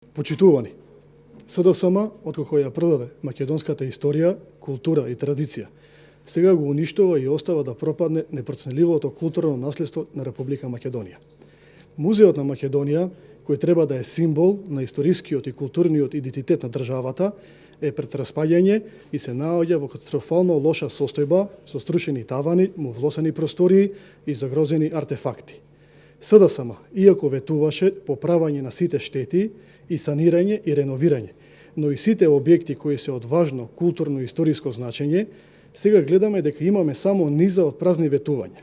Почитувани, СДСМ, откако ја продаде македонската историја, култура и традиција, сега го уништува и остава да пропадне непроценливото културно наследство на Република Македонија. Музеот на Македонија, кој треба да е символ на историскиот и културниот идентитет на државата, е пред распаѓање и се наоѓа во катастрофално лоша состојба со струшени тавани, мувлосени простории и загрозени артефакти. СДСМ, иако ветуваше поправање на сите штети и санирање и реновирање, но и сите објекти кои се од важно културно и историско значење, сега гледаме дека имаме само низа од празни ветувања.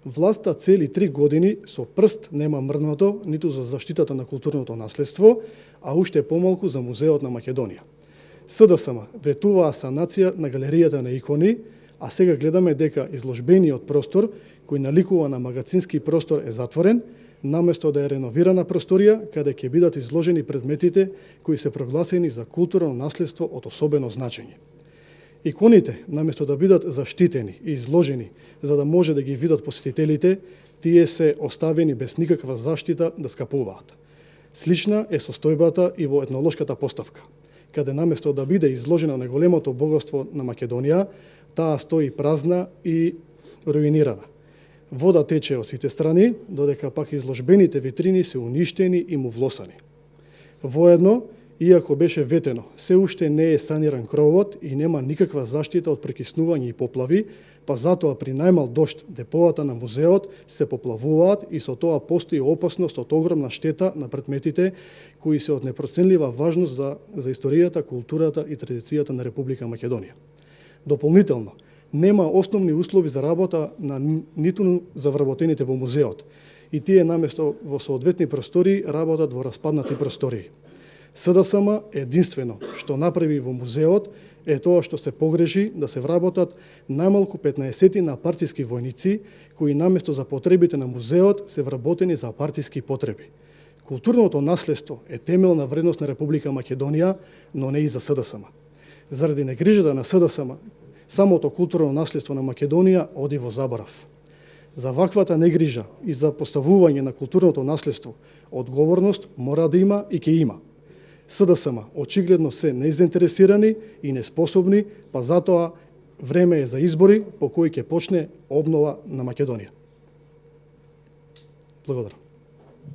Власта цели 3 години со прст нема мрднато ниту за заштитата на културното наследство, а уште помалку за Музеот на Македонија. СДСМ ветуваа санација на галеријата на икони, а сега гледаме дека изложбениот простор, кој наликува на магазински простор, е затворен, наместо да е реновирана просторија, каде ќе бидат изложени предметите кои се прогласени за културно наследство од особено значење. Иконите, наместо да бидат заштитени и изложени за да може да ги видат посетителите, тие се оставени без никаква заштита да скапуваат. Слична е состојбата и во етнолошката поставка, каде наместо да биде изложена на големото богатство на Македонија, таа стои празна и руинирана. Вода тече од сите страни, додека пак изложбените витрини се уништени и мувлосани. Воедно, иако беше ветено, се уште не е саниран кровот и нема никаква заштита од прекиснување и поплави, па затоа при најмал дожд деповата на музеот се поплавуваат и со тоа постои опасност од огромна штета на предметите кои се од непроценлива важност за историјата, културата и традицијата на Република Македонија. Дополнително, нема основни услови за работа на ниту за вработените во музеот, и тие наместо во соодветни простории работат во распаднати простории. СДСМ единствено што направи во музеот е тоа што се погрежи да се вработат најмалку 15 на партиски војници, кои наместо за потребите на музеот се вработени за партиски потреби. Културното наследство е темелна вредност на Република Македонија, но не и за СДСМ. Заради негрижата на СДСМ, самото културно наследство на Македонија оди во заборав. За ваквата негрижа и за поставување на културното наследство одговорност мора да има и ќе има. СДСМ очигледно се незаинтересирани и неспособни, па затоа време е за избори по кои ќе почне обнова на Македонија. Благодарам.